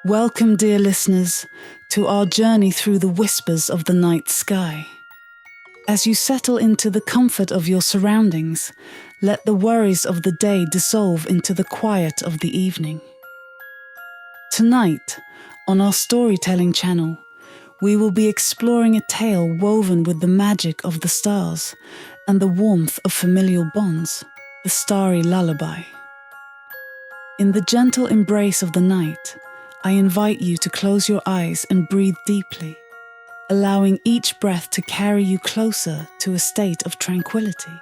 Welcome, dear listeners, to our journey through the whispers of the night sky. As you settle into the comfort of your surroundings, let the worries of the day dissolve into the quiet of the evening. Tonight, on our storytelling channel, we will be exploring a tale woven with the magic of the stars and the warmth of familial bonds, the Starry Lullaby. In the gentle embrace of the night, I invite you to close your eyes and breathe deeply, allowing each breath to carry you closer to a state of tranquility.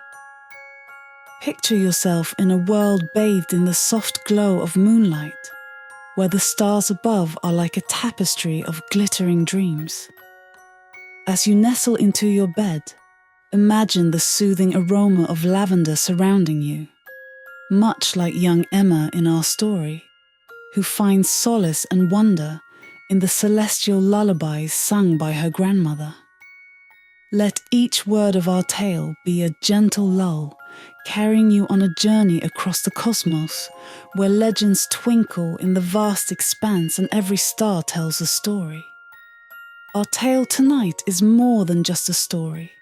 Picture yourself in a world bathed in the soft glow of moonlight, where the stars above are like a tapestry of glittering dreams. As you nestle into your bed, imagine the soothing aroma of lavender surrounding you, much like young Emma in our story, who finds solace and wonder in the celestial lullabies sung by her grandmother. Let each word of our tale be a gentle lull, carrying you on a journey across the cosmos, where legends twinkle in the vast expanse and every star tells a story. Our tale tonight is more than just a story.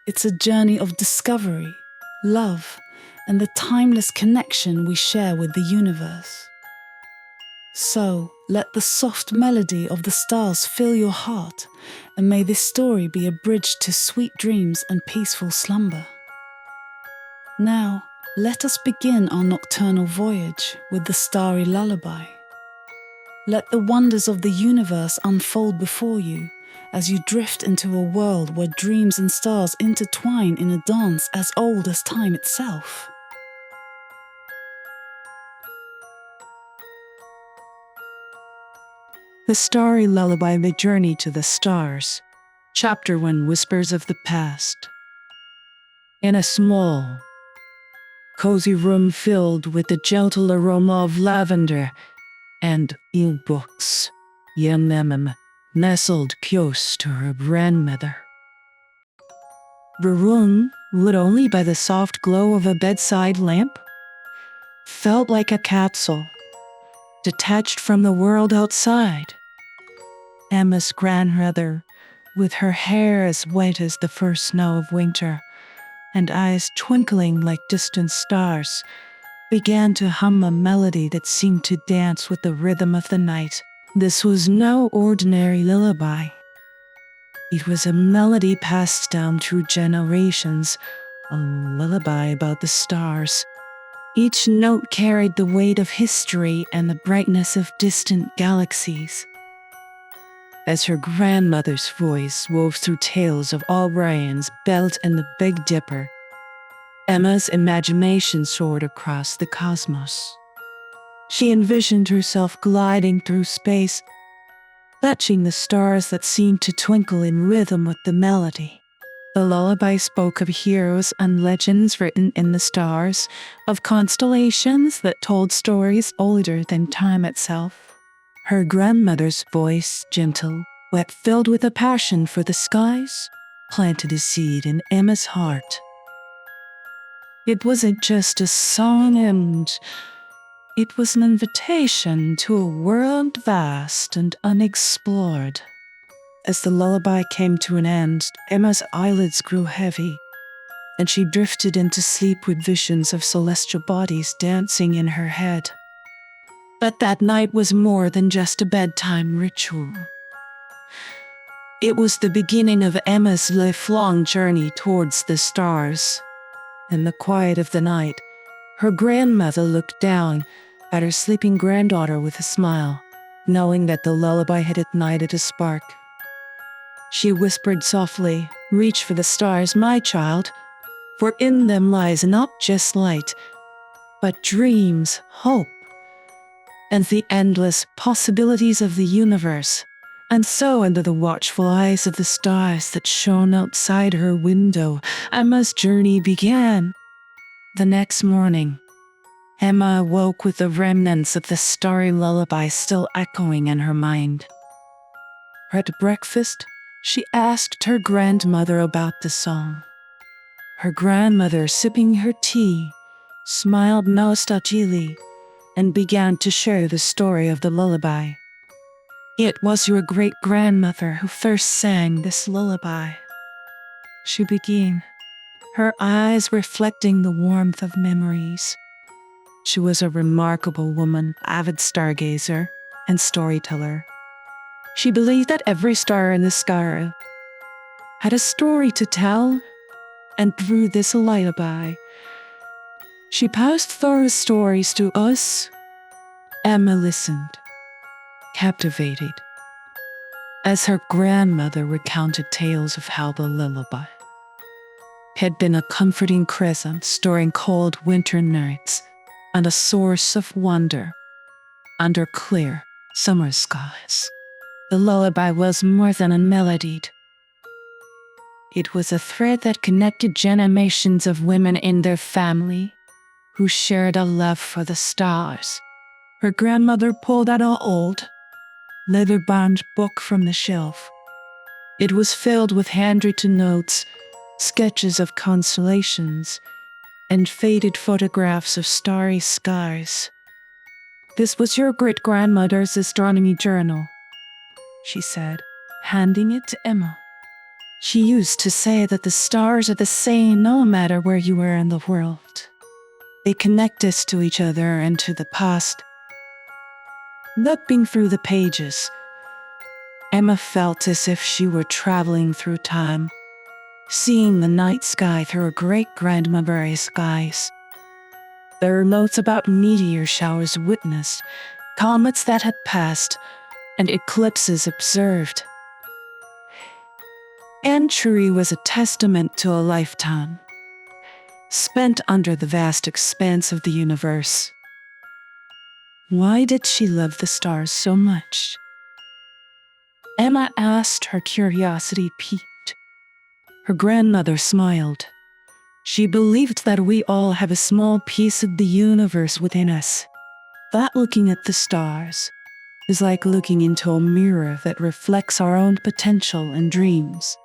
It's a journey of discovery, love, and the timeless connection we share with the universe. So, let the soft melody of the stars fill your heart, and may this story be a bridge to sweet dreams and peaceful slumber. Now, let us begin our nocturnal voyage with the Starry Lullaby. Let the wonders of the universe unfold before you as you drift into a world where dreams and stars intertwine in a dance as old as time itself. The Starry Lullaby, The Journey to the Stars. Chapter 1, Whispers of the Past. In a small, cozy room filled with the gentle aroma of lavender and books, young Emma nestled close to her grandmother. The room, lit only by the soft glow of a bedside lamp, felt like a capsule, detached from the world outside. Emma's grandmother, with her hair as white as the first snow of winter and eyes twinkling like distant stars, began to hum a melody that seemed to dance with the rhythm of the night. This was no ordinary lullaby. It was a melody passed down through generations, a lullaby about the stars. Each note carried the weight of history and the brightness of distant galaxies. As her grandmother's voice wove through tales of Orion's Belt and the Big Dipper, Emma's imagination soared across the cosmos. She envisioned herself gliding through space, touching the stars that seemed to twinkle in rhythm with the melody. The lullaby spoke of heroes and legends written in the stars, of constellations that told stories older than time itself. Her grandmother's voice, gentle, yet filled with a passion for the skies, planted a seed in Emma's heart. It wasn't just a song, it was an invitation to a world vast and unexplored. As the lullaby came to an end, Emma's eyelids grew heavy, and she drifted into sleep with visions of celestial bodies dancing in her head. But that night was more than just a bedtime ritual. It was the beginning of Emma's lifelong journey towards the stars. In the quiet of the night, her grandmother looked down at her sleeping granddaughter with a smile, knowing that the lullaby had ignited a spark. She whispered softly, "Reach for the stars, my child, for in them lies not just light, but dreams, hope, and the endless possibilities of the universe." And so, under the watchful eyes of the stars that shone outside her window, Emma's journey began. The next morning, Emma awoke with the remnants of the starry lullaby still echoing in her mind. At breakfast, she asked her grandmother about the song. Her grandmother, sipping her tea, smiled nostalgically and began to share the story of the lullaby. It was your great-grandmother who first sang this lullaby, she began, her eyes reflecting the warmth of memories. She was a remarkable woman, avid stargazer and storyteller. She believed that every star in the sky had a story to tell, and through this lullaby, she passed those stories to us. Emma listened, captivated, as her grandmother recounted tales of how the lullaby had been a comforting presence during cold winter nights and a source of wonder under clear summer skies. The lullaby was more than a melody. It was a thread that connected generations of women in their family who shared a love for the stars. Her grandmother pulled out an old, leather-bound book from the shelf. It was filled with handwritten notes, sketches of constellations, and faded photographs of starry skies. "This was your great-grandmother's astronomy journal," she said, handing it to Emma. "She used to say that the stars are the same no matter where you are in the world. They connect us to each other and to the past." Looking through the pages, Emma felt as if she were traveling through time, seeing the night sky through her great-grandmother's eyes. There were notes about meteor showers witnessed, comets that had passed, and eclipses observed. Entry was a testament to a lifetime spent under the vast expanse of the universe. Why did she love the stars so much? Emma asked, her curiosity piqued. Her grandmother smiled. She believed that we all have a small piece of the universe within us. That looking at the stars is like looking into a mirror that reflects our own potential and dreams.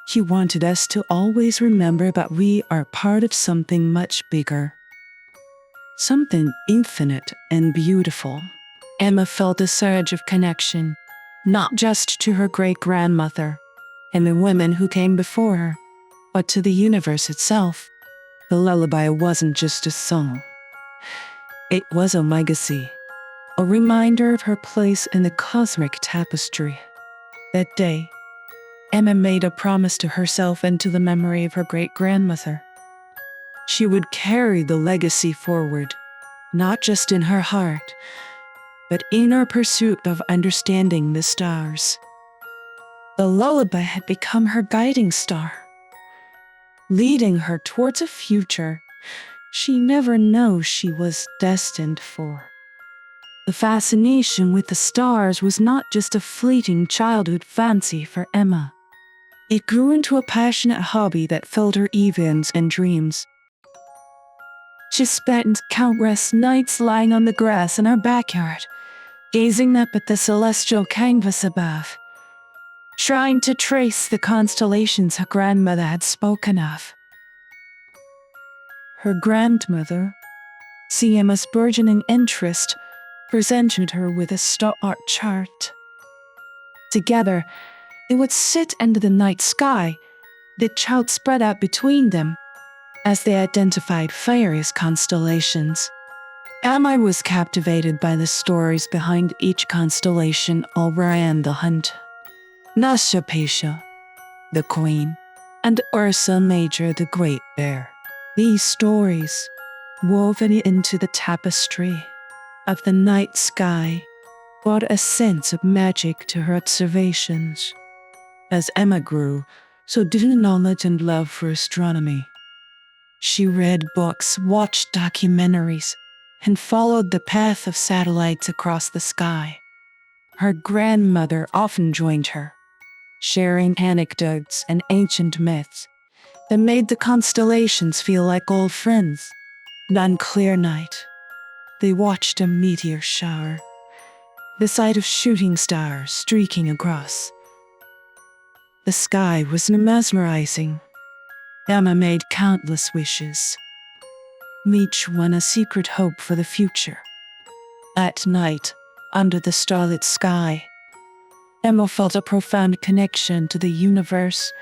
She wanted us to always remember that we are part of something much bigger, something infinite and beautiful. Emma felt a surge of connection, not just to her great-grandmother and the women who came before her, but to the universe itself. The lullaby wasn't just a song. It was a legacy, a reminder of her place in the cosmic tapestry. That day, Emma made a promise to herself and to the memory of her great-grandmother. She would carry the legacy forward, not just in her heart, but in her pursuit of understanding the stars. The lullaby had become her guiding star, leading her towards a future she never knew she was destined for. The fascination with the stars was not just a fleeting childhood fancy for Emma. It grew into a passionate hobby that filled her evenings and dreams. She spent countless nights lying on the grass in her backyard, gazing up at the celestial canvas above, trying to trace the constellations her grandmother had spoken of. Her grandmother, seeing Emma's burgeoning interest, presented her with a star chart. Together, they would sit under the night sky, the chart spread out between them, as they identified various constellations. Emma was captivated by the stories behind each constellation. Orion the Hunt, Nashapesha, the Queen, and Ursa Major the Great Bear. These stories, woven into the tapestry of the night sky, brought a sense of magic to her observations. As Emma grew, so did her knowledge and love for astronomy. She read books, watched documentaries, and followed the path of satellites across the sky. Her grandmother often joined her, sharing anecdotes and ancient myths that made the constellations feel like old friends. One clear night, they watched a meteor shower, the sight of shooting stars streaking across. The sky was mesmerizing. Emma made countless wishes, each one a secret hope for the future. At night, under the starlit sky. Emma felt a profound connection to the universe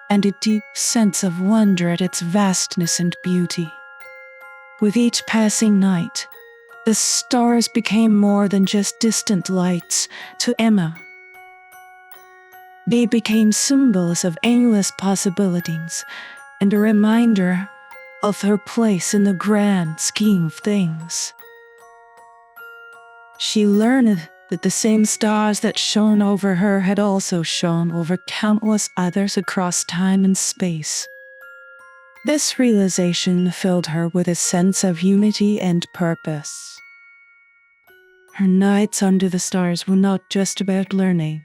and a deep sense of wonder at its vastness and beauty. With each passing night, the stars became more than just distant lights to Emma. They became symbols of endless possibilities and a reminder of her place in the grand scheme of things. She learned that the same stars that shone over her had also shone over countless others across time and space. This realization filled her with a sense of unity and purpose. Her nights under the stars were not just about learning.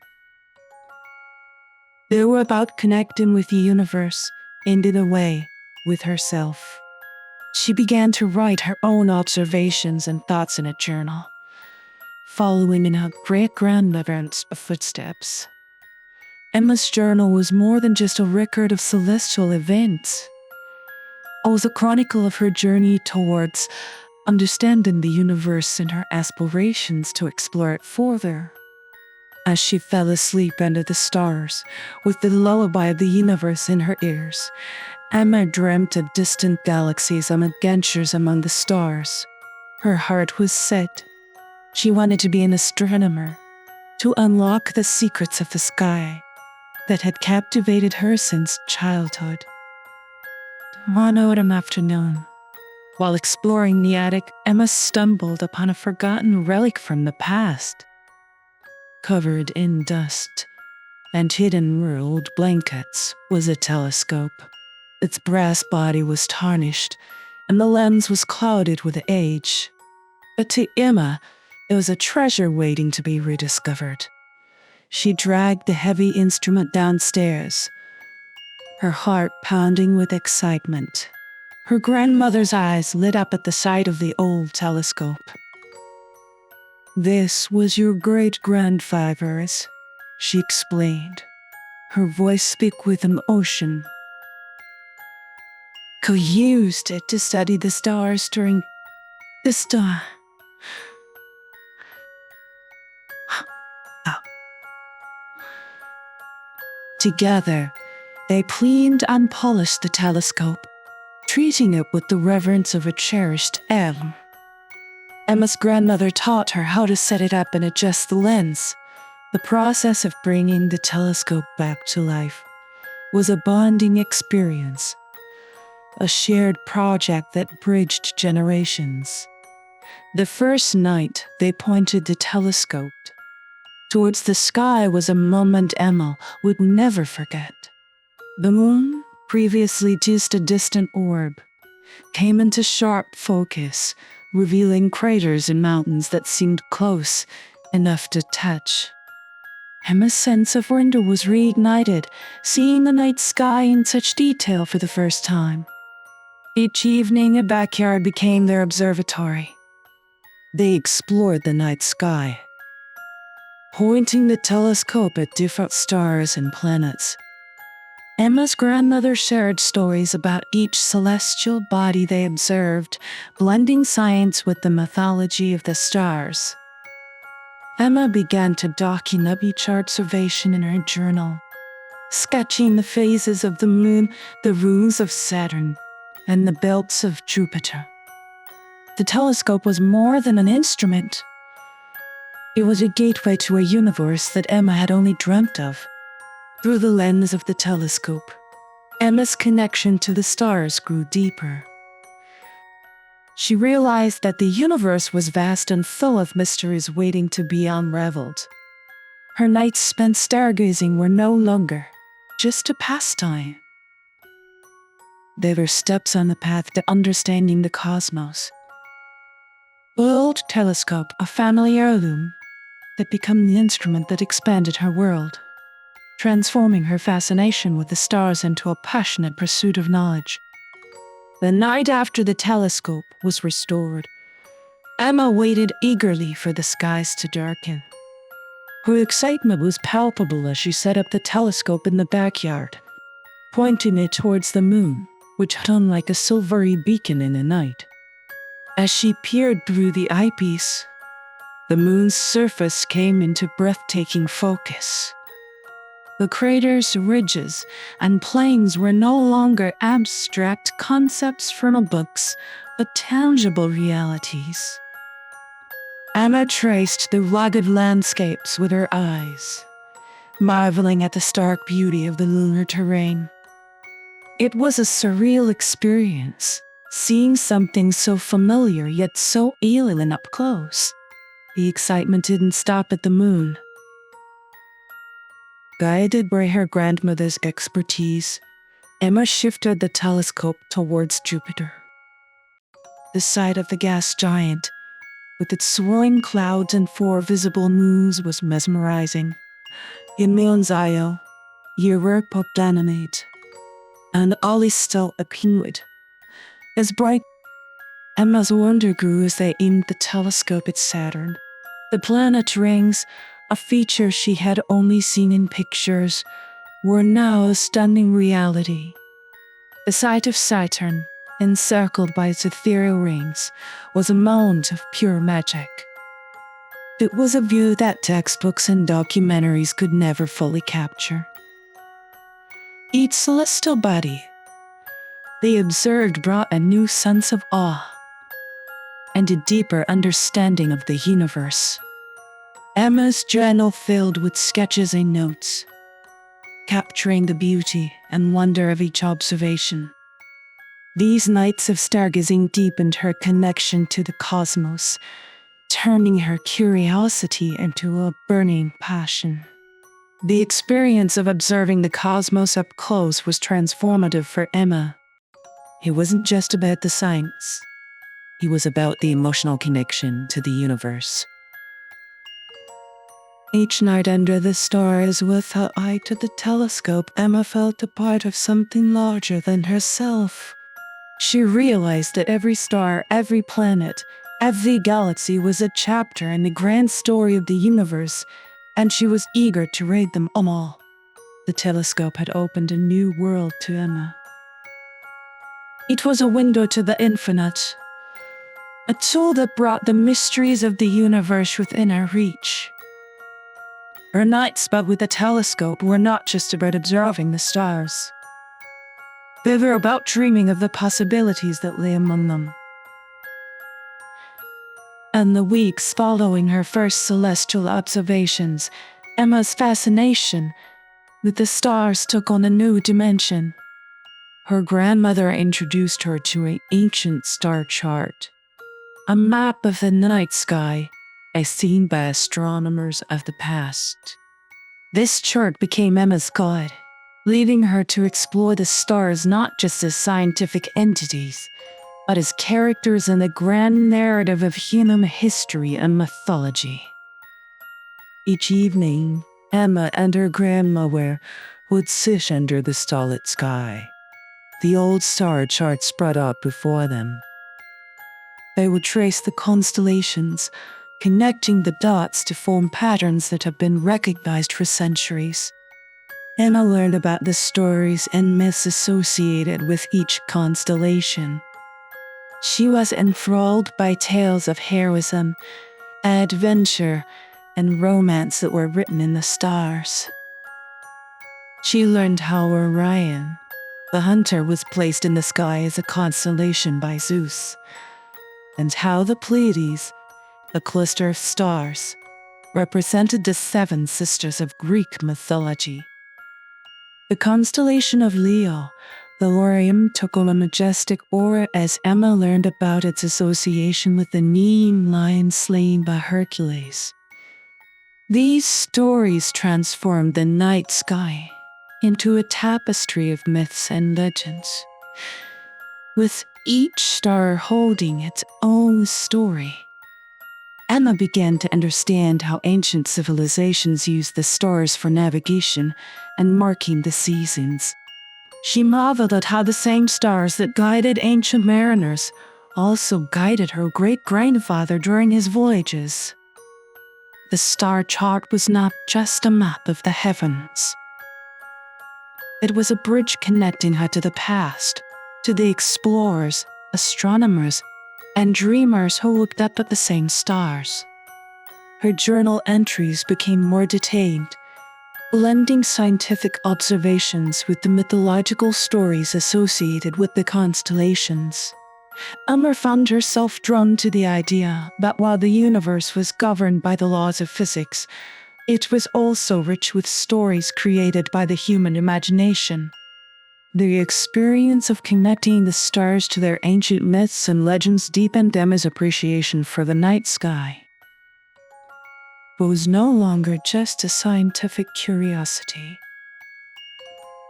They were about connecting with the universe and, in a way, with herself. She began to write her own observations and thoughts in a journal, following in her great-grandmother's footsteps. Emma's journal was more than just a record of celestial events. It was a chronicle of her journey towards understanding the universe and her aspirations to explore it further. As she fell asleep under the stars, with the lullaby of the universe in her ears, Emma dreamt of distant galaxies and adventures among the stars. Her heart was set. She wanted to be an astronomer, to unlock the secrets of the sky that had captivated her since childhood. One autumn afternoon, while exploring the attic, Emma stumbled upon a forgotten relic from the past. Covered in dust and hidden in rolled blankets was a telescope. Its brass body was tarnished, and the lens was clouded with age. But to Emma, it was a treasure waiting to be rediscovered. She dragged the heavy instrument downstairs, her heart pounding with excitement. Her grandmother's eyes lit up at the sight of the old telescope. "This was your great-grandfather's," she explained, her voice thick with emotion. "Who used it to study the stars during the star." Together, they cleaned and polished the telescope, treating it with the reverence of a cherished heir. Emma's grandmother taught her how to set it up and adjust the lens. The process of bringing the telescope back to life was a bonding experience, a shared project that bridged generations. The first night they pointed the telescope towards the sky was a moment Emma would never forget. The moon, previously just a distant orb, came into sharp focus, revealing craters and mountains that seemed close enough to touch. Emma's sense of wonder was reignited, seeing the night sky in such detail for the first time. Each evening, a backyard became their observatory. They explored the night sky, pointing the telescope at different stars and planets. Emma's grandmother shared stories about each celestial body they observed, blending science with the mythology of the stars. Emma began to document each observation in her journal, sketching the phases of the moon, the rings of Saturn, and the belts of Jupiter. The telescope was more than an instrument. It was a gateway to a universe that Emma had only dreamt of. Through the lens of the telescope, Emma's connection to the stars grew deeper. She realized that the universe was vast and full of mysteries waiting to be unraveled. Her nights spent stargazing were no longer just a pastime. They were steps on the path to understanding the cosmos. The old telescope, a family heirloom, had become the instrument that expanded her world, transforming her fascination with the stars into a passionate pursuit of knowledge. The night after the telescope was restored, Emma waited eagerly for the skies to darken. Her excitement was palpable as she set up the telescope in the backyard, pointing it towards the moon, which hung like a silvery beacon in the night. As she peered through the eyepiece, The moon's surface came into breathtaking focus. The craters, ridges, and plains were no longer abstract concepts from books, but tangible realities. Emma traced the rugged landscapes with her eyes, marveling at the stark beauty of the lunar terrain. It was a surreal experience, seeing something so familiar yet so alien up close. The excitement didn't stop at the moon. Guided by her grandmother's expertise, Emma shifted the telescope towards Jupiter. The sight of the gas giant, with its swirling clouds and 4 visible moons, was mesmerizing. Inmeon's Io, Europa Ganymede, and Ollie still appeared. As bright, Emma's wonder grew as they aimed the telescope at Saturn. The planet rings, a feature she had only seen in pictures, were now a stunning reality. The sight of Saturn, encircled by its ethereal rings, was a moment of pure magic. It was a view that textbooks and documentaries could never fully capture. Each celestial body they observed brought a new sense of awe and a deeper understanding of the universe. Emma's journal filled with sketches and notes, capturing the beauty and wonder of each observation. These nights of stargazing deepened her connection to the cosmos, turning her curiosity into a burning passion. The experience of observing the cosmos up close was transformative for Emma. It wasn't just about the science. It was about the emotional connection to the universe. Each night under the stars, with her eye to the telescope, Emma felt a part of something larger than herself. She realized that every star, every planet, every galaxy was a chapter in the grand story of the universe, and she was eager to read them all. The telescope had opened a new world to Emma. It was a window to the infinite, a tool that brought the mysteries of the universe within her reach. Her nights spent with the telescope were not just about observing the stars. They were about dreaming of the possibilities that lay among them. And the weeks following her first celestial observations, Emma's fascination with the stars took on a new dimension. Her grandmother introduced her to an ancient star chart, a map of the night sky as seen by astronomers of the past. This chart became Emma's guide, leading her to explore the stars not just as scientific entities, but as characters in the grand narrative of human history and mythology. Each evening, Emma and her grandmother would sit under the starlit sky, the old star chart spread out before them. They would trace the constellations, connecting the dots to form patterns that have been recognized for centuries. Emma learned about the stories and myths associated with each constellation. She was enthralled by tales of heroism, adventure, and romance that were written in the stars. She learned how Orion, the hunter, was placed in the sky as a constellation by Zeus, and how the Pleiades, a cluster of stars, represented the 7 sisters of Greek mythology. The constellation of Leo, the Orion, took on a majestic aura as Emma learned about its association with the Nemean lion slain by Hercules. These stories transformed the night sky into a tapestry of myths and legends, with each star holding its own story. Emma began to understand how ancient civilizations used the stars for navigation and marking the seasons. She marveled at how the same stars that guided ancient mariners also guided her great-grandfather during his voyages. The star chart was not just a map of the heavens. It was a bridge connecting her to the past, to the explorers, astronomers, and dreamers who looked up at the same stars. Her journal entries became more detailed, blending scientific observations with the mythological stories associated with the constellations. Emma found herself drawn to the idea that while the universe was governed by the laws of physics, it was also rich with stories created by the human imagination. The experience of connecting the stars to their ancient myths and legends deepened Emma's appreciation for the night sky. It was no longer just a scientific curiosity,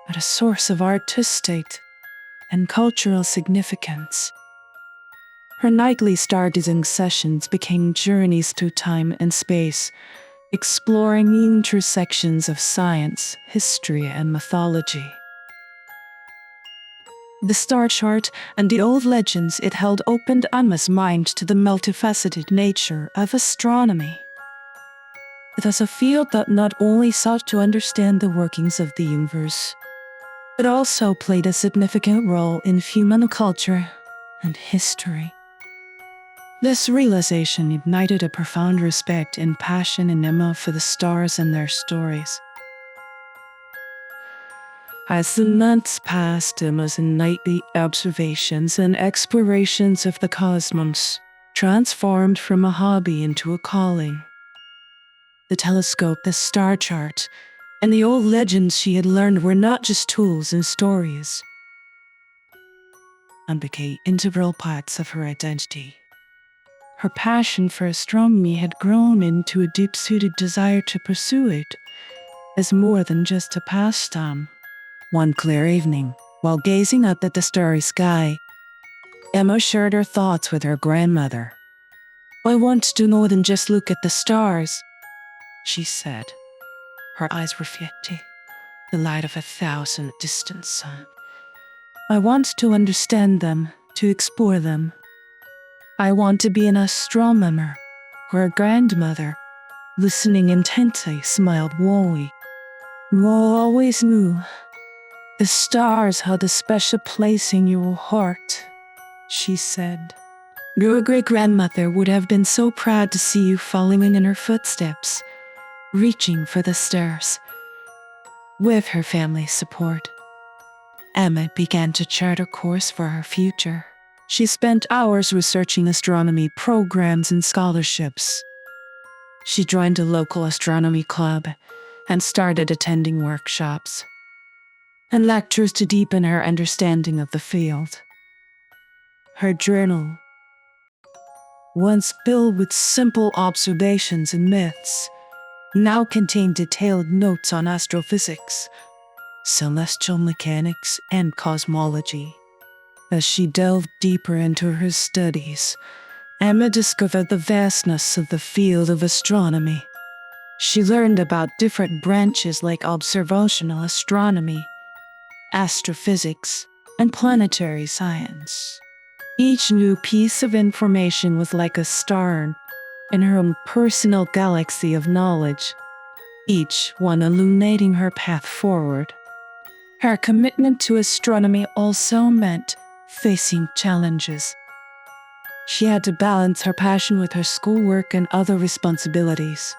but a source of artistic and cultural significance. Her nightly stargazing sessions became journeys through time and space, exploring the intersections of science, history, and mythology. The star chart and the old legends it held opened Emma's mind to the multifaceted nature of astronomy. It was a field that not only sought to understand the workings of the universe, but also played a significant role in human culture and history. This realization ignited a profound respect and passion in Emma for the stars and their stories. As the months passed, Emma's nightly observations and explorations of the cosmos transformed from a hobby into a calling. The telescope, the star chart, and the old legends she had learned were not just tools and stories, and became integral parts of her identity. Her passion for astronomy had grown into a deep-seated desire to pursue it as more than just a pastime. One clear evening, while gazing up at the starry sky, Emma shared her thoughts with her grandmother. "I want to do more than just look at the stars," she said. Her eyes reflected the light of 1,000 distant suns. "I want to understand them, to explore them. I want to be an astronomer." Her grandmother, listening intently, smiled warmly. "You always knew the stars held a special place in your heart," she said. "Your great-grandmother would have been so proud to see you following in her footsteps, reaching for the stars." With her family's support, Emma began to chart a course for her future. She spent hours researching astronomy programs and scholarships. She joined a local astronomy club and started attending workshops and lectures to deepen her understanding of the field. Her journal, once filled with simple observations and myths, now contained detailed notes on astrophysics, celestial mechanics, and cosmology. As she delved deeper into her studies, Emma discovered the vastness of the field of astronomy. She learned about different branches like observational astronomy, astrophysics, and planetary science. Each new piece of information was like a star in her own personal galaxy of knowledge, each one illuminating her path forward. Her commitment to astronomy also meant facing challenges. She had to balance her passion with her schoolwork and other responsibilities.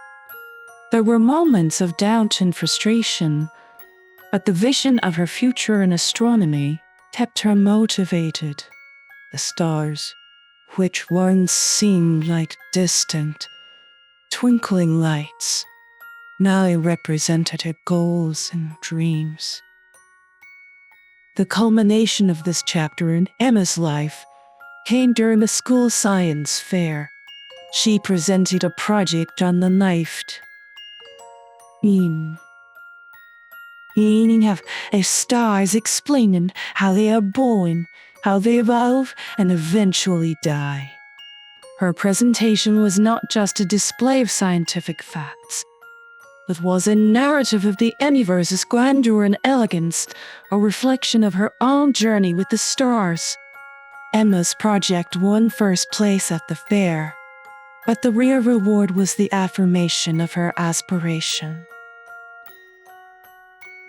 There were moments of doubt and frustration, but the vision of her future in astronomy kept her motivated. The stars, which once seemed like distant, twinkling lights, now represented her goals and dreams. The culmination of this chapter in Emma's life came during the school science fair. She presented a project on the night meaning of stars, explaining how they are born, how they evolve, and eventually die. Her presentation was not just a display of scientific facts. It was a narrative of the universe's grandeur and elegance, a reflection of her own journey with the stars. Emma's project won first place at the fair, but the real reward was the affirmation of her aspiration.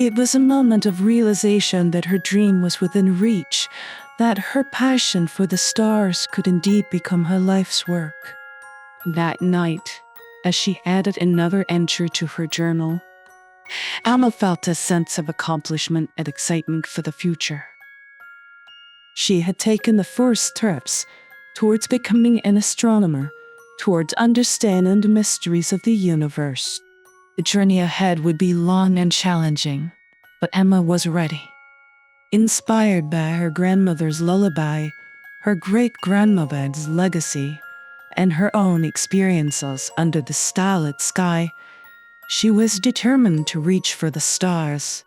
It was a moment of realization that her dream was within reach, that her passion for the stars could indeed become her life's work. That night, as she added another entry to her journal. Emma felt a sense of accomplishment and excitement for the future. She had taken the first steps towards becoming an astronomer, towards understanding the mysteries of the universe. The journey ahead would be long and challenging, but Emma was ready. Inspired by her grandmother's lullaby, her great-grandmother's legacy, and her own experiences under the starlit sky, she was determined to reach for the stars.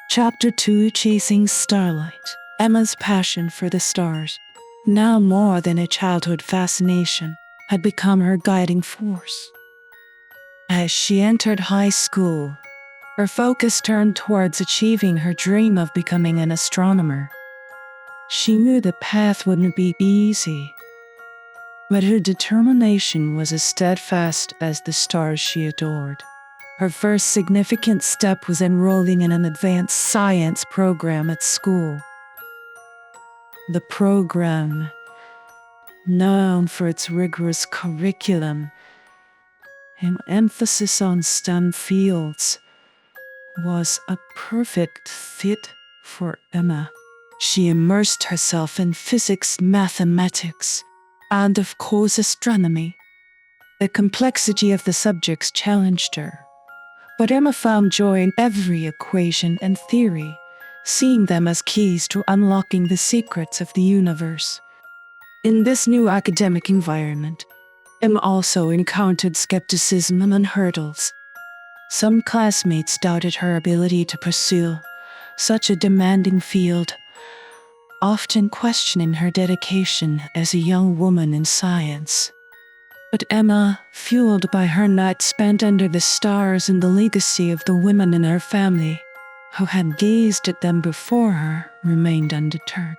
Chapter 2: Chasing Starlight. Emma's passion for the stars, now more than a childhood fascination, had become her guiding force. As she entered high school, her focus turned towards achieving her dream of becoming an astronomer. She knew the path wouldn't be easy, but her determination was as steadfast as the stars she adored. Her first significant step was enrolling in an advanced science program at school. The program, known for its rigorous curriculum and emphasis on STEM fields, was a perfect fit for Emma. She immersed herself in physics, mathematics, and of course astronomy. The complexity of the subjects challenged her, but Emma found joy in every equation and theory, seeing them as keys to unlocking the secrets of the universe. In this new academic environment, Emma also encountered skepticism and hurdles. Some classmates doubted her ability to pursue such a demanding field, often questioning her dedication as a young woman in science. But Emma, fueled by her nights spent under the stars and the legacy of the women in her family who had gazed at them before her, remained undeterred.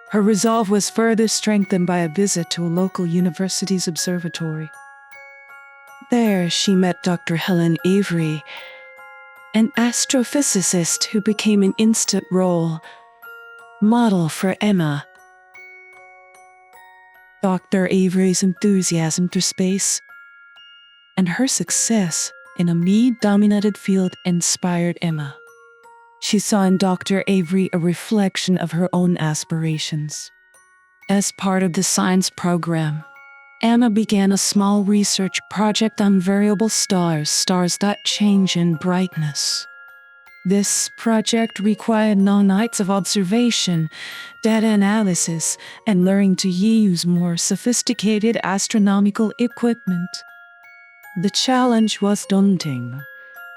Her resolve was further strengthened by a visit to a local university's observatory. There she met Dr. Helen Avery, an astrophysicist who became an instant role model for Emma. Dr. Avery's enthusiasm for space and her success in a male-dominated field inspired Emma. She saw in Dr. Avery a reflection of her own aspirations. As part of the science program, Emma began a small research project on variable stars, stars that change in brightness. This project required long nights of observation, data analysis, and learning to use more sophisticated astronomical equipment. The challenge was daunting,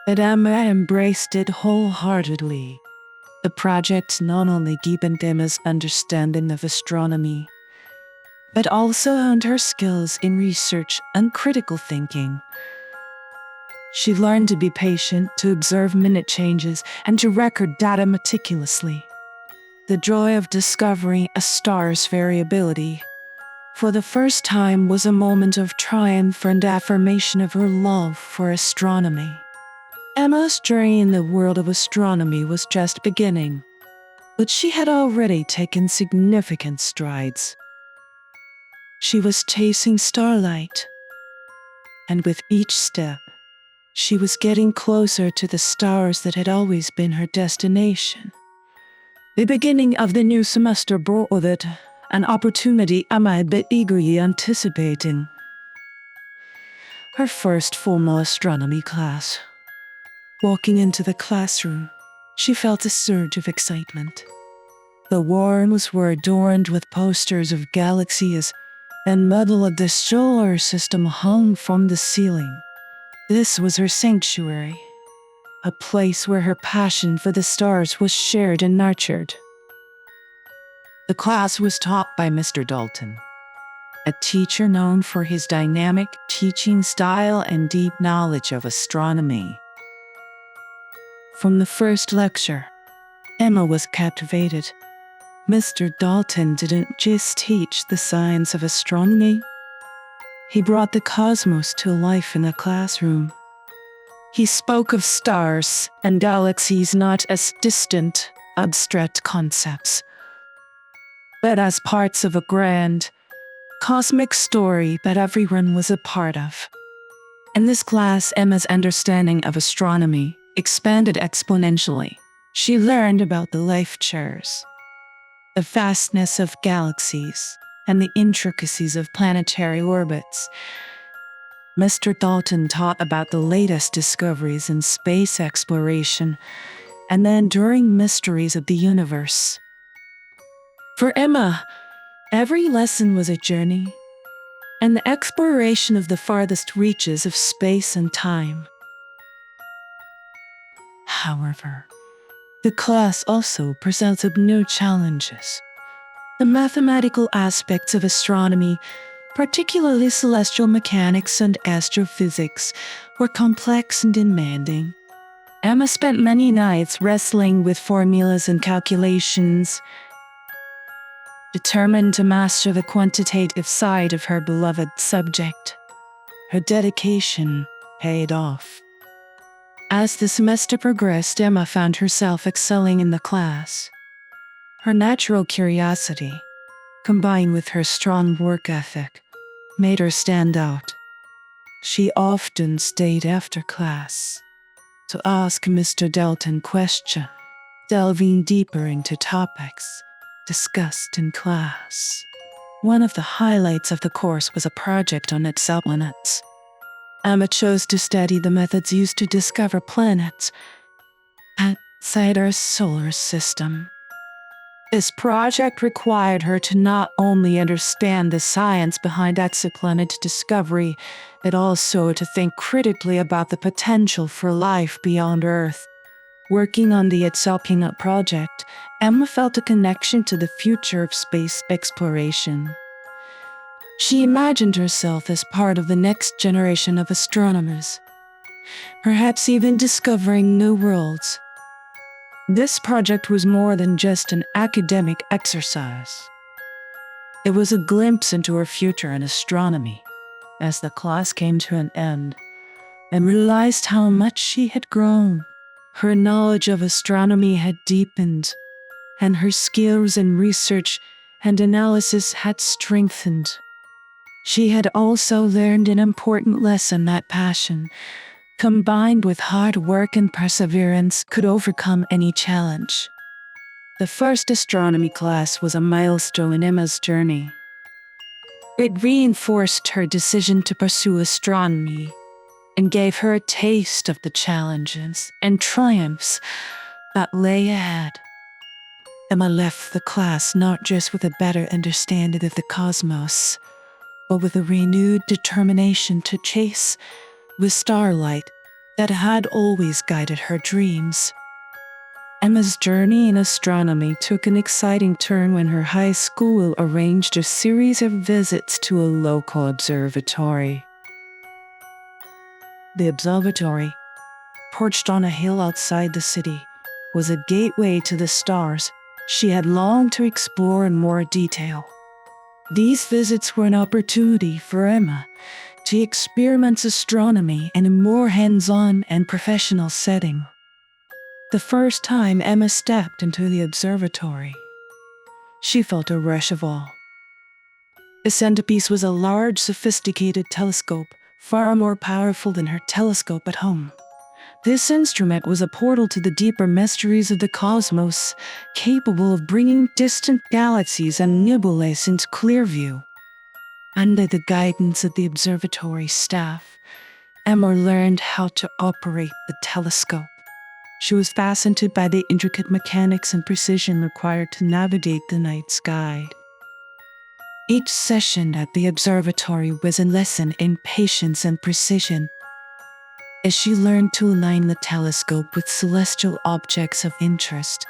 but Emma embraced it wholeheartedly. The project not only deepened Emma's understanding of astronomy, but also honed her skills in research and critical thinking. She learned to be patient, to observe minute changes, and to record data meticulously. The joy of discovering a star's variability, for the first time, was a moment of triumph and affirmation of her love for astronomy. Emma's journey in the world of astronomy was just beginning, but she had already taken significant strides. She was chasing Starlight, and with each step, she was getting closer to the stars that had always been her destination. The beginning of the new semester brought with it an opportunity Emma had been eagerly anticipating. Her first formal astronomy class. Walking into the classroom, she felt a surge of excitement. The walls were adorned with posters of galaxies, and medal of the solar system hung from the ceiling. This was her sanctuary, a place where her passion for the stars was shared and nurtured. The class was taught by Mr. Dalton, a teacher known for his dynamic teaching style and deep knowledge of astronomy. From the first lecture, Emma was captivated. Mr. Dalton didn't just teach the science of astronomy. He brought the cosmos to life in the classroom. He spoke of stars and galaxies not as distant, abstract concepts, but as parts of a grand, cosmic story that everyone was a part of. In this class, Emma's understanding of astronomy expanded exponentially. She learned about the life chairs, the vastness of galaxies, and the intricacies of planetary orbits. Mr. Dalton taught about the latest discoveries in space exploration and the enduring mysteries of the universe. For Emma, every lesson was a journey, and the exploration of the farthest reaches of space and time. However, the class also presented new challenges. The mathematical aspects of astronomy, particularly celestial mechanics and astrophysics, were complex and demanding. Emma spent many nights wrestling with formulas and calculations, determined to master the quantitative side of her beloved subject. Her dedication paid off. As the semester progressed, Emma found herself excelling in the class. Her natural curiosity, combined with her strong work ethic, made her stand out. She often stayed after class to ask Mr. Dalton questions, delving deeper into topics discussed in class. One of the highlights of the course was a project on exoplanets. Emma chose to study the methods used to discover planets outside our solar system. This project required her to not only understand the science behind exoplanet discovery, but also to think critically about the potential for life beyond Earth. Working on the exoplanet project, Emma felt a connection to the future of space exploration. She imagined herself as part of the next generation of astronomers, perhaps even discovering new worlds. This project was more than just an academic exercise. It was a glimpse into her future in astronomy. As the class came to an end, Emma realized how much she had grown. Her knowledge of astronomy had deepened, and her skills in research and analysis had strengthened. She had also learned an important lesson that passion, combined with hard work and perseverance, could overcome any challenge. The first astronomy class was a milestone in Emma's journey. It reinforced her decision to pursue astronomy and gave her a taste of the challenges and triumphs that lay ahead. Emma left the class not just with a better understanding of the cosmos, but with a renewed determination to chase with Starlight that had always guided her dreams. Emma's journey in astronomy took an exciting turn when her high school arranged a series of visits to a local observatory. The observatory, perched on a hill outside the city, was a gateway to the stars she had longed to explore in more detail. These visits were an opportunity for Emma to experiment astronomy in a more hands-on and professional setting. The first time Emma stepped into the observatory, she felt a rush of awe. The centerpiece was a large, sophisticated telescope, far more powerful than her telescope at home. This instrument was a portal to the deeper mysteries of the cosmos, capable of bringing distant galaxies and nebulae into clear view. Under the guidance of the observatory staff, Emma learned how to operate the telescope. She was fascinated by the intricate mechanics and precision required to navigate the night sky. Each session at the observatory was a lesson in patience and precision, as she learned to align the telescope with celestial objects of interest.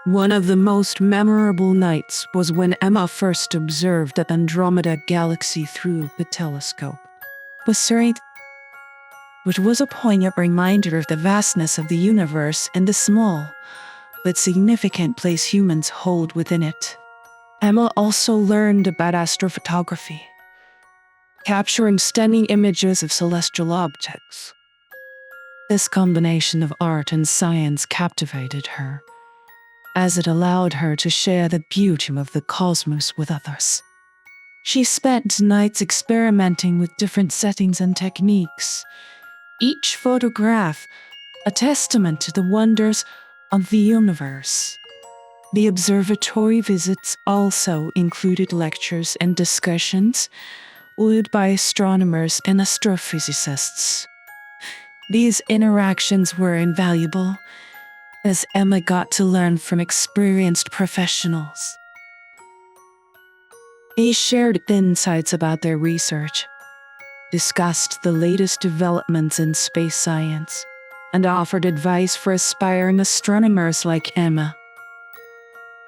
One of the most memorable nights was when Emma first observed the Andromeda galaxy through the telescope. Was serene, which was a poignant reminder of the vastness of the universe and the small but significant place humans hold within it. Emma also learned about astrophotography, capturing stunning images of celestial objects. This combination of art and science captivated her, as it allowed her to share the beauty of the cosmos with others. She spent nights experimenting with different settings and techniques, each photograph a testament to the wonders of the universe. The observatory visits also included lectures and discussions led by astronomers and astrophysicists. These interactions were invaluable, as Emma got to learn from experienced professionals. They shared insights about their research, discussed the latest developments in space science, and offered advice for aspiring astronomers like Emma.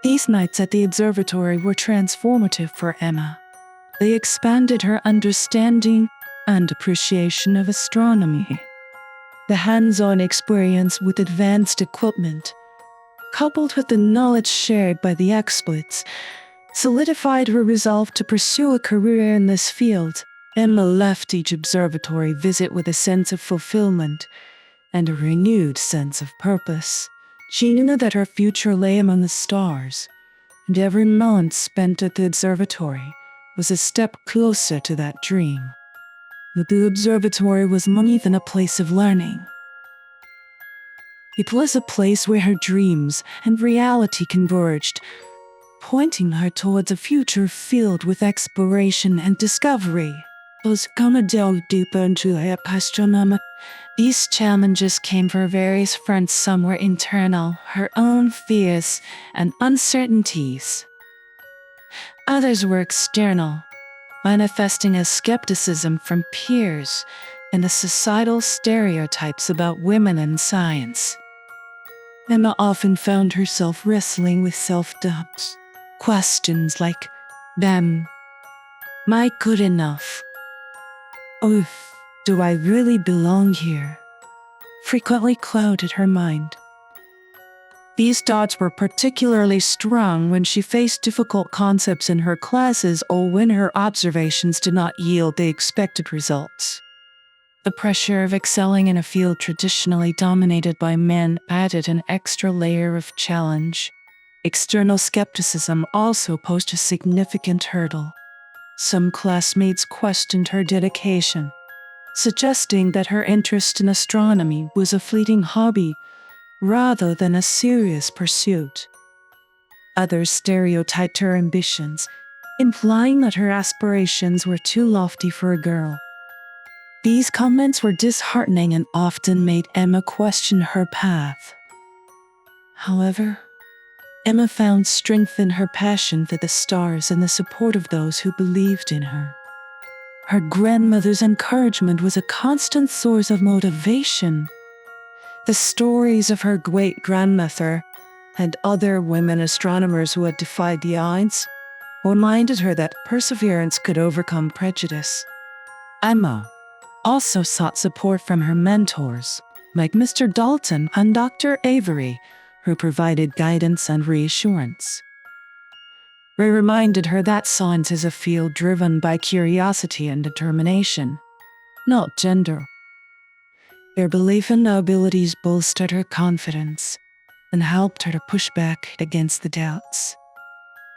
These nights at the observatory were transformative for Emma. They expanded her understanding and appreciation of astronomy. The hands-on experience with advanced equipment, coupled with the knowledge shared by the experts, solidified her resolve to pursue a career in this field. Emma left each observatory visit with a sense of fulfillment and a renewed sense of purpose. She knew that her future lay among the stars, and every moment spent at the observatory was a step closer to that dream. The observatory was more than a place of learning. It was a place where her dreams and reality converged, pointing her towards a future filled with exploration and discovery. As Emma delved deeper into her astronomy, these challenges came from various fronts. Some were internal, her own fears and uncertainties. Others were external, manifesting as skepticism from peers and the societal stereotypes about women in science. Emma often found herself wrestling with self-doubts. Questions like, am I good enough? Or, do I really belong here? Frequently clouded her mind. These thoughts were particularly strong when she faced difficult concepts in her classes or when her observations did not yield the expected results. The pressure of excelling in a field traditionally dominated by men added an extra layer of challenge. External skepticism also posed a significant hurdle. Some classmates questioned her dedication, suggesting that her interest in astronomy was a fleeting hobby rather than a serious pursuit. Others stereotyped her ambitions, implying that her aspirations were too lofty for a girl. These comments were disheartening and often made Emma question her path. However, Emma found strength in her passion for the stars and the support of those who believed in her. Her grandmother's encouragement was a constant source of motivation. The stories of her great-grandmother and other women astronomers who had defied the odds reminded her that perseverance could overcome prejudice. Emma also sought support from her mentors, like Mr. Dalton and Dr. Avery, who provided guidance and reassurance. They reminded her that science is a field driven by curiosity and determination, not gender. Their belief in her abilities bolstered her confidence and helped her to push back against the doubts.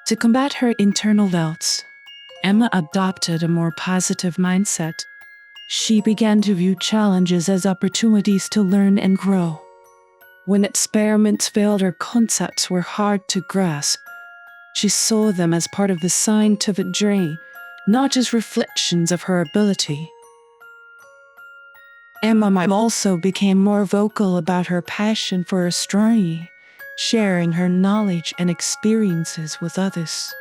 To combat her internal doubts, Emma adopted a more positive mindset. She began to view challenges as opportunities to learn and grow. When experiments failed or concepts were hard to grasp, she saw them as part of the scientific journey, not as reflections of her ability. Emma also became more vocal about her passion for astronomy, sharing her knowledge and experiences with others.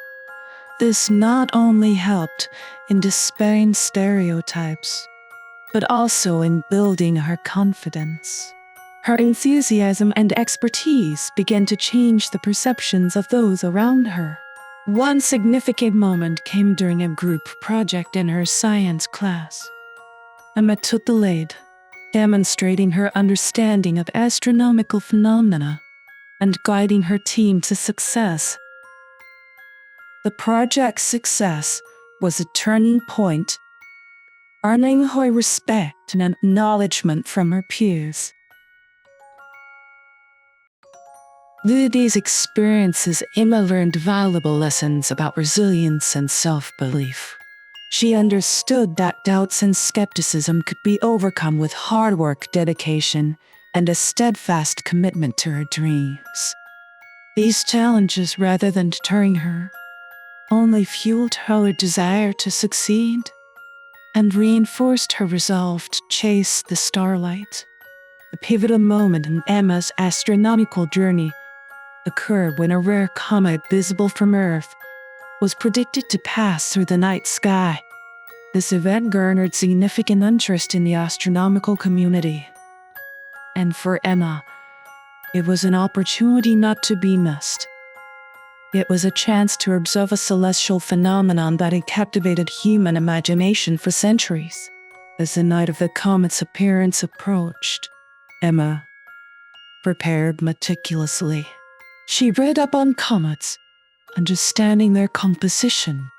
This not only helped in dispelling stereotypes, but also in building her confidence. Her enthusiasm and expertise began to change the perceptions of those around her. One significant moment came during a group project in her science class. Emma took the lead, demonstrating her understanding of astronomical phenomena and guiding her team to success. The project's success was a turning point, earning her respect and acknowledgement from her peers. Through these experiences, Emma learned valuable lessons about resilience and self-belief. She understood that doubts and skepticism could be overcome with hard work, dedication, and a steadfast commitment to her dreams. These challenges, rather than deterring her, only fueled her desire to succeed and reinforced her resolve to chase the starlight. The pivotal moment in Emma's astronomical journey occurred when a rare comet visible from Earth was predicted to pass through the night sky. This event garnered significant interest in the astronomical community. And for Emma, it was an opportunity not to be missed. It was a chance to observe a celestial phenomenon that had captivated human imagination for centuries. As the night of the comet's appearance approached, Emma prepared meticulously. She read up on comets, understanding their composition,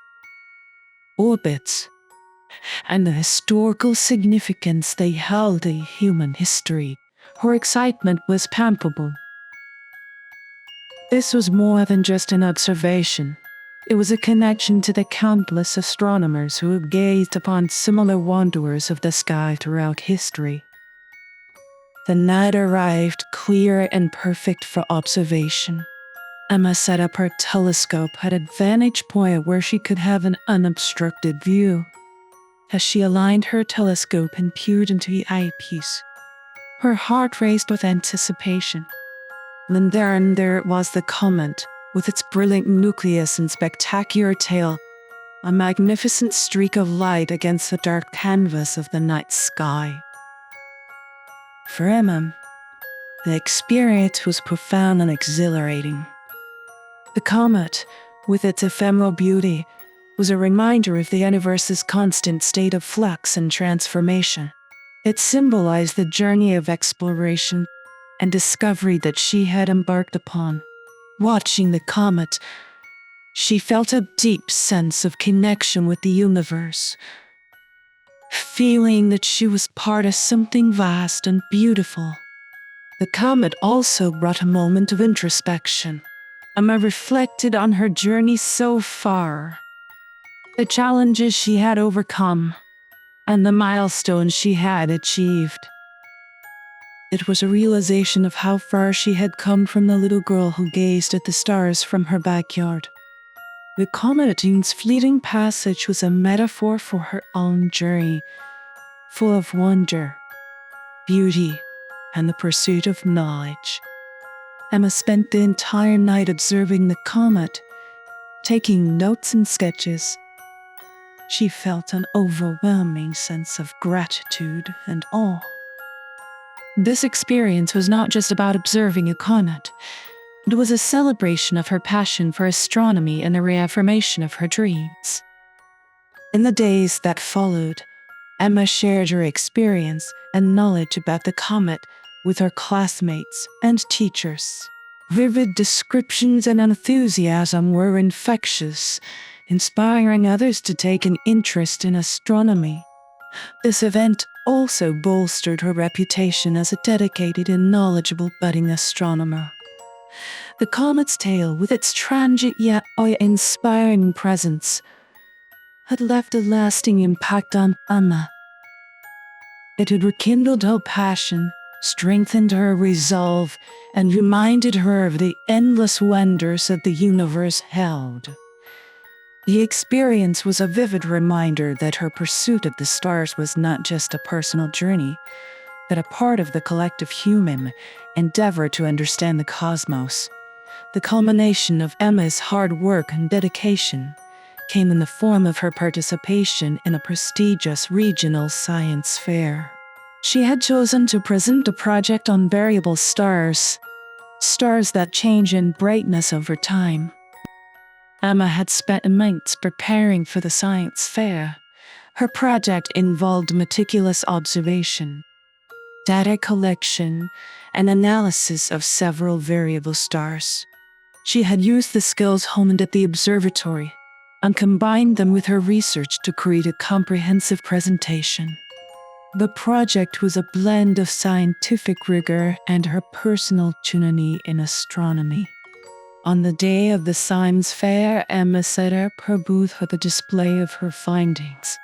orbits, and the historical significance they held in human history. Her excitement was palpable. This was more than just an observation. It was a connection to the countless astronomers who had gazed upon similar wonders of the sky throughout history. The night arrived clear and perfect for observation. Emma set up her telescope at a vantage point where she could have an unobstructed view. As she aligned her telescope and peered into the eyepiece, her heart raced with anticipation. Then there it was, the comet, with its brilliant nucleus and spectacular tail, a magnificent streak of light against the dark canvas of the night sky. For Emma, the experience was profound and exhilarating. The comet, with its ephemeral beauty, was a reminder of the universe's constant state of flux and transformation. It symbolized the journey of exploration and discovery that she had embarked upon. Watching the comet, she felt a deep sense of connection with the universe, feeling that she was part of something vast and beautiful. The comet also brought a moment of introspection. Emma reflected on her journey so far, the challenges she had overcome, and the milestones she had achieved. It was a realization of how far she had come from the little girl who gazed at the stars from her backyard. The comet's fleeting passage was a metaphor for her own journey, full of wonder, beauty, and the pursuit of knowledge. Emma spent the entire night observing the comet, taking notes and sketches. She felt an overwhelming sense of gratitude and awe. This experience was not just about observing a comet. It was a celebration of her passion for astronomy and a reaffirmation of her dreams. In the days that followed, Emma shared her experience and knowledge about the comet with her classmates and teachers. Vivid descriptions and enthusiasm were infectious, inspiring others to take an interest in astronomy. This event also bolstered her reputation as a dedicated and knowledgeable budding astronomer. The comet's tail, with its transient yet awe-inspiring presence, had left a lasting impact on Emma. It had rekindled her passion, strengthened her resolve, and reminded her of the endless wonders that the universe held. The experience was a vivid reminder that her pursuit of the stars was not just a personal journey, but a part of the collective human endeavor to understand the cosmos. The culmination of Emma's hard work and dedication came in the form of her participation in a prestigious regional science fair. She had chosen to present a project on variable stars, stars that change in brightness over time. Emma had spent months preparing for the science fair. Her project involved meticulous observation, data collection, and analysis of several variable stars. She had used the skills honed at the observatory and combined them with her research to create a comprehensive presentation. The project was a blend of scientific rigor and her personal journey in astronomy. On the day of the science fair, Emma set up her booth for the display of her findings,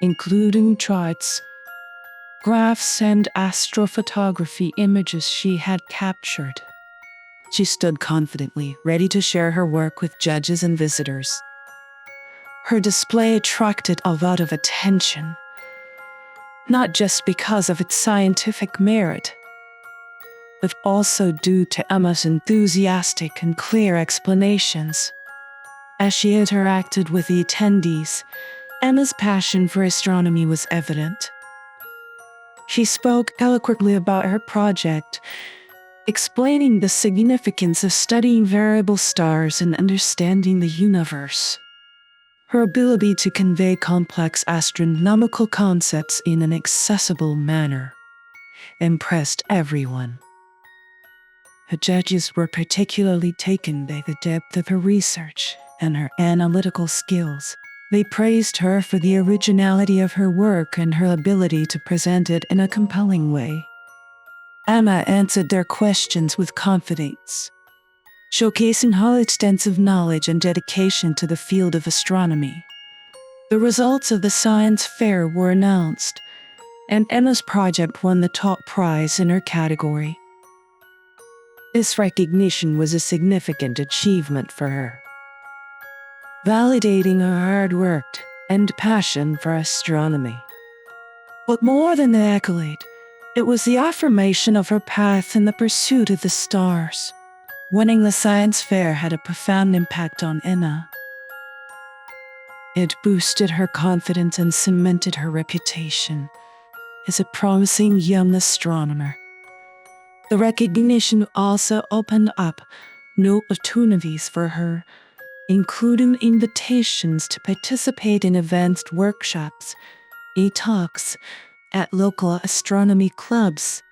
including charts, graphs, and astrophotography images she had captured. She stood confidently, ready to share her work with judges and visitors. Her display attracted a lot of attention, not just because of its scientific merit, but also due to Emma's enthusiastic and clear explanations. As she interacted with the attendees, Emma's passion for astronomy was evident. She spoke eloquently about her project, explaining the significance of studying variable stars and understanding the universe. Her ability to convey complex astronomical concepts in an accessible manner impressed everyone. The judges were particularly taken by the depth of her research and her analytical skills. They praised her for the originality of her work and her ability to present it in a compelling way. Emma answered their questions with confidence, showcasing her extensive knowledge and dedication to the field of astronomy. The results of the science fair were announced, and Emma's project won the top prize in her category. This recognition was a significant achievement for her, validating her hard work and passion for astronomy. But more than the accolade, it was the affirmation of her path in the pursuit of the stars. Winning the science fair had a profound impact on Emma. It boosted her confidence and cemented her reputation as a promising young astronomer. The recognition also opened up new opportunities for her, including invitations to participate in advanced workshops, talks at local astronomy clubs.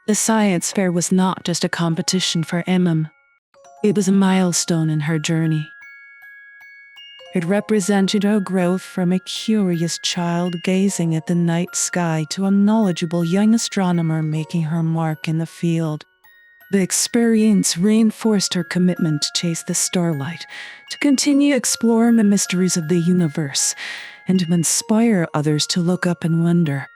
The science fair was not just a competition for Emma. It was a milestone in her journey. It represented her growth from a curious child gazing at the night sky to a knowledgeable young astronomer making her mark in the field. The experience reinforced her commitment to chase the starlight, to continue exploring the mysteries of the universe, and to inspire others to look up and wonder.